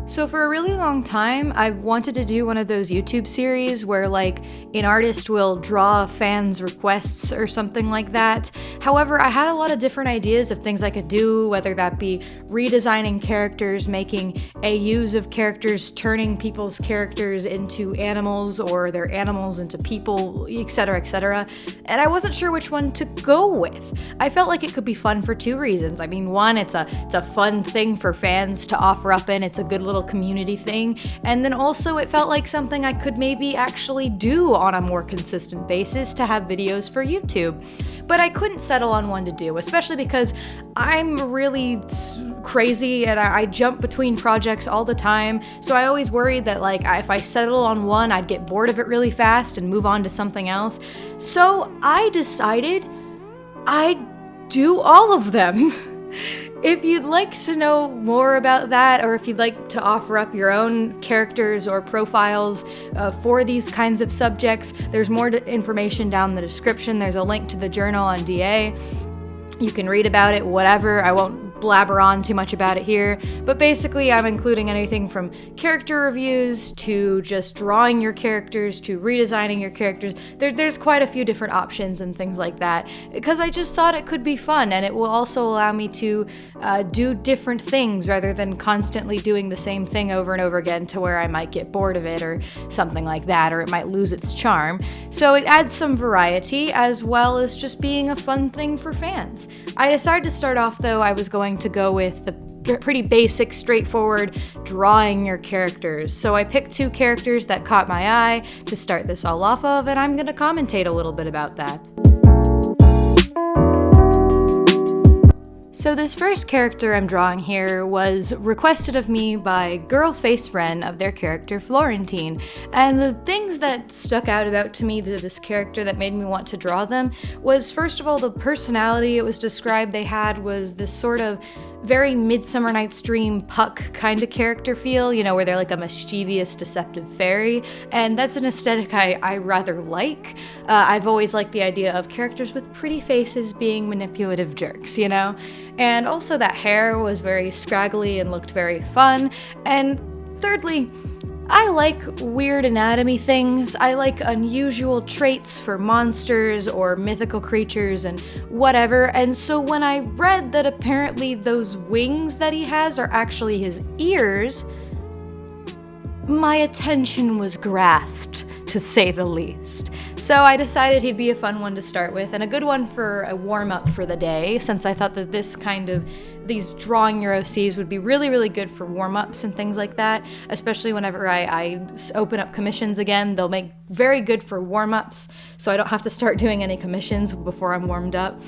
So for a really long time, I wanted to do one of those YouTube series where like an artist will draw fans' requests or something like that. However, I had a lot of different ideas of things I could do, whether that be redesigning characters, making AUs of characters, turning people's characters into animals or their animals into people, etc., etc. And I wasn't sure which one to go with. I felt like it could be fun for two reasons. I mean, one, it's a fun thing for fans to offer up in. It's a good little community thing, and then also it felt like something I could maybe actually do on a more consistent basis to have videos for YouTube. But I couldn't settle on one to do, especially because I'm really crazy and I jump between projects all the time, so I always worried that like if I settle on one, I'd get bored of it really fast and move on to something else. So I decided I'd do all of them. If you'd like to know more about that, or if you'd like to offer up your own characters or profiles for these kinds of subjects, there's more information down in the description. There's a link to the journal on DA. You can read about it, whatever. I won't blabber on too much about it here, but basically I'm including anything from character reviews to just drawing your characters to redesigning your characters. There's quite a few different options and things like that, because I just thought it could be fun, and it will also allow me to do different things rather than constantly doing the same thing over and over again to where I might get bored of it or something like that, or it might lose its charm. So it adds some variety as well as just being a fun thing for fans. I decided to start off though, I was going to go with the pretty basic, straightforward drawing your characters. So I picked two characters that caught my eye to start this all off of, and I'm gonna commentate a little bit about that. So this first character I'm drawing here was requested of me by Girl Face Ren of their character Florentine, and the things that stuck out about to me to this character that made me want to draw them was, first of all, the personality it was described they had was this sort of very Midsummer Night's Dream Puck kind of character feel, you know, where they're like a mischievous, deceptive fairy, and that's an aesthetic I rather like. I've always liked the idea of characters with pretty faces being manipulative jerks, you know? And also that hair was very scraggly and looked very fun. And thirdly, I like weird anatomy things. I like unusual traits for monsters or mythical creatures and whatever. And so when I read that apparently those wings that he has are actually his ears, my attention was grasped, to say the least. So I decided he'd be a fun one to start with and a good one for a warm-up for the day, since I thought that these drawing your OCs would be really, really good for warm-ups and things like that, especially whenever I open up commissions again. They'll make very good for warm-ups, so I don't have to start doing any commissions before I'm warmed up.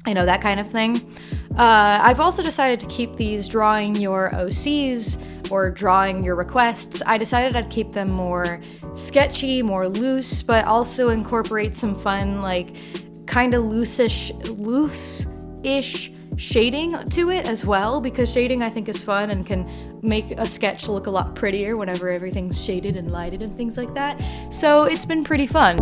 You know, that kind of thing. I've also decided to keep these drawing your OCs or drawing your requests. I decided I'd keep them more sketchy, more loose, but also incorporate some fun, like, kind of loose-ish shading to it as well, because shading I think is fun and can make a sketch look a lot prettier whenever everything's shaded and lighted and things like that. So it's been pretty fun.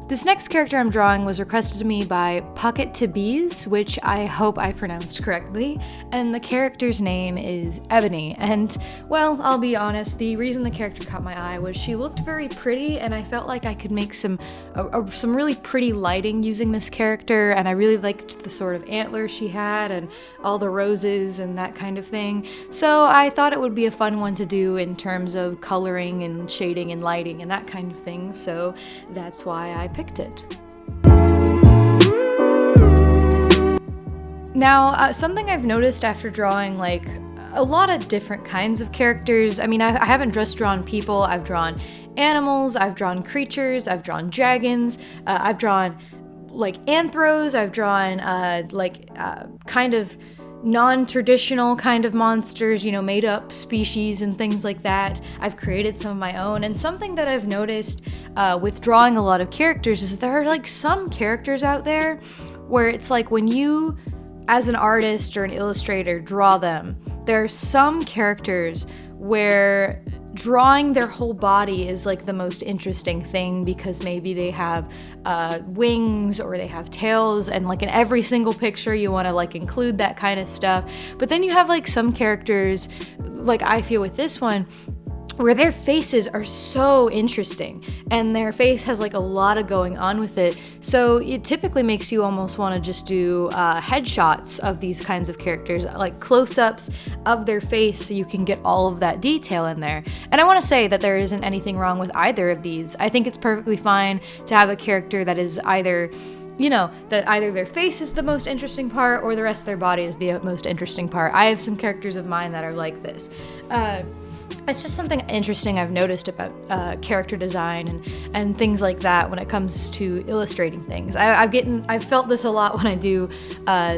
This next character I'm drawing was requested to me by Pocket to Bees, which I hope I pronounced correctly, and the character's name is Ebony. And, well, I'll be honest, the reason the character caught my eye was she looked very pretty, and I felt like I could make some really pretty lighting using this character, and I really liked the sort of antlers she had and all the roses and that kind of thing. So I thought it would be a fun one to do in terms of coloring and shading and lighting and that kind of thing, so that's why I picked it. Now, something I've noticed after drawing like a lot of different kinds of characters, I mean, I haven't just drawn people, I've drawn animals, I've drawn creatures, I've drawn dragons, I've drawn like anthros, I've drawn kind of non-traditional kind of monsters, you know, made up species and things like that. I've created some of my own, and something that I've noticed with drawing a lot of characters is there are like some characters out there where it's like when you, as an artist or an illustrator, draw them, there are some characters where drawing their whole body is like the most interesting thing, because maybe they have wings or they have tails, and like in every single picture you want to like include that kind of stuff. But then you have like some characters, like I feel with this one, where their faces are so interesting and their face has like a lot of going on with it. So it typically makes you almost want to just do headshots of these kinds of characters, like close-ups of their face, so you can get all of that detail in there. And I want to say that there isn't anything wrong with either of these. I think it's perfectly fine to have a character that is either, you know, that either their face is the most interesting part or the rest of their body is the most interesting part. I have some characters of mine that are like this. It's just something interesting I've noticed about character design and things like that when it comes to illustrating things. I've felt this a lot when I do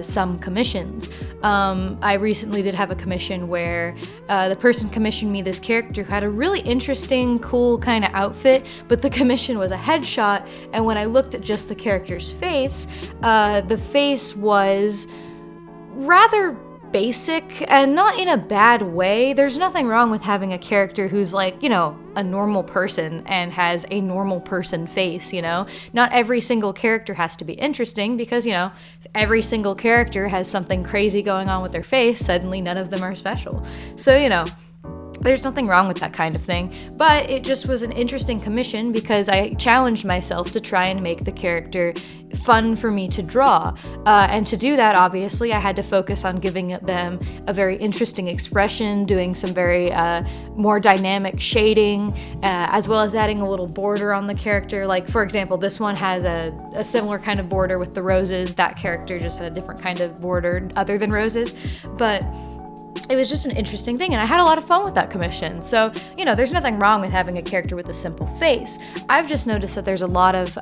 some commissions. I recently did have a commission where the person commissioned me this character who had a really interesting, cool kind of outfit, but the commission was a headshot, and when I looked at just the character's face, the face was rather basic, and not in a bad way. There's nothing wrong with having a character who's like, you know, a normal person and has a normal person face, you know? Not every single character has to be interesting, because, you know, if every single character has something crazy going on with their face, suddenly none of them are special. So, you know, there's nothing wrong with that kind of thing, but it just was an interesting commission because I challenged myself to try and make the character fun for me to draw. And to do that, obviously, I had to focus on giving them a very interesting expression, doing some very more dynamic shading, as well as adding a little border on the character. Like, for example, this one has a similar kind of border with the roses. That character just had a different kind of border other than roses. But it was just an interesting thing, and I had a lot of fun with that commission. So, you know, there's nothing wrong with having a character with a simple face. I've just noticed that there's a lot of,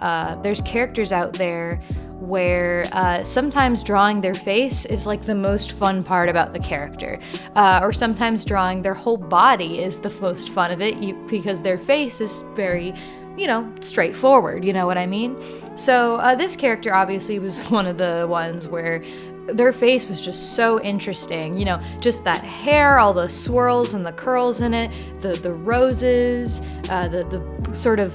there's characters out there where sometimes drawing their face is like the most fun part about the character. Or sometimes drawing their whole body is the most fun of it, because their face is very, you know, straightforward, you know what I mean? So this character obviously was one of the ones where their face was just so interesting, you know, just that hair, all the swirls and the curls in it, the roses, the sort of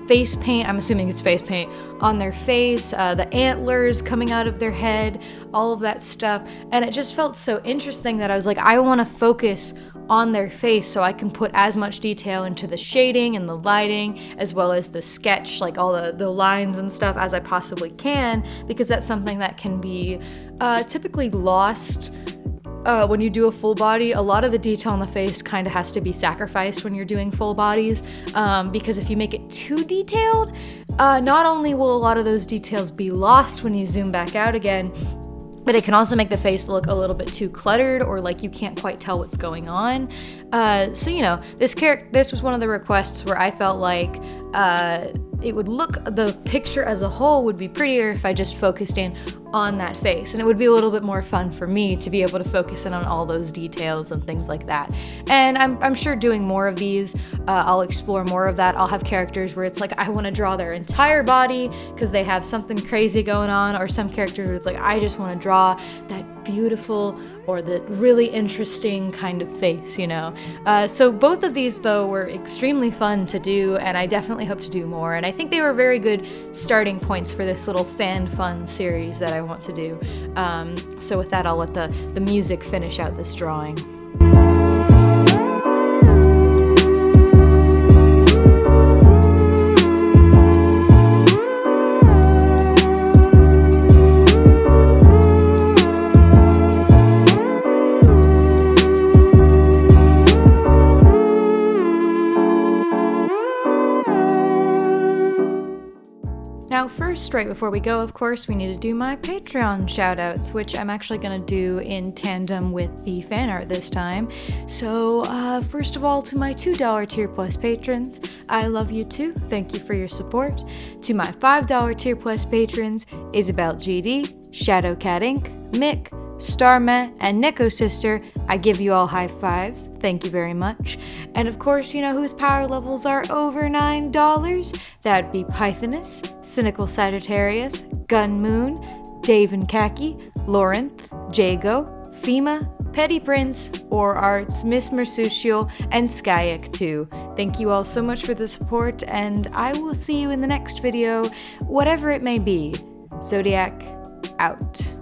face paint, I'm assuming it's face paint, on their face, the antlers coming out of their head, all of that stuff. And it just felt so interesting that I was like, I want to focus on their face so I can put as much detail into the shading and the lighting, as well as the sketch, like all the lines and stuff, as I possibly can, because that's something that can be typically lost when you do a full body. A lot of the detail on the face kind of has to be sacrificed when you're doing full bodies, because if you make it too detailed, not only will a lot of those details be lost when you zoom back out again, but it can also make the face look a little bit too cluttered, or like you can't quite tell what's going on. So, you know, this was one of the requests where I felt like it would look, the picture as a whole would be prettier if I just focused in on that face, and it would be a little bit more fun for me to be able to focus in on all those details and things like that. And I'm sure doing more of these, I'll explore more of that. I'll have characters where it's like I want to draw their entire body because they have something crazy going on, or some characters where it's like I just want to draw that beautiful or the really interesting kind of face, you know. So both of these, though, were extremely fun to do, and I definitely hope to do more. And I think they were very good starting points for this little fan fun series that I want to do. So with that, I'll let the music finish out this drawing. Now first, right before we go, of course, we need to do my Patreon shoutouts, which I'm actually going to do in tandem with the fan art this time. So first of all, to my $2 Tier Plus patrons, I love you too. Thank you for your support. To my $5 Tier Plus patrons, Isabel GD, Shadowcat Inc., Mick, Starmet, and Nico Sister, I give you all high fives. Thank you very much. And of course, you know whose power levels are over $9? That'd be Pythonus, Cynical Sagittarius, Gun Moon, Dave and Khaki, Lawrence, Jago, Fema, Petty Prince, Or Arts, Miss Mercutio, and Skyak 2. Thank you all so much for the support, and I will see you in the next video, whatever it may be. Zodiac out.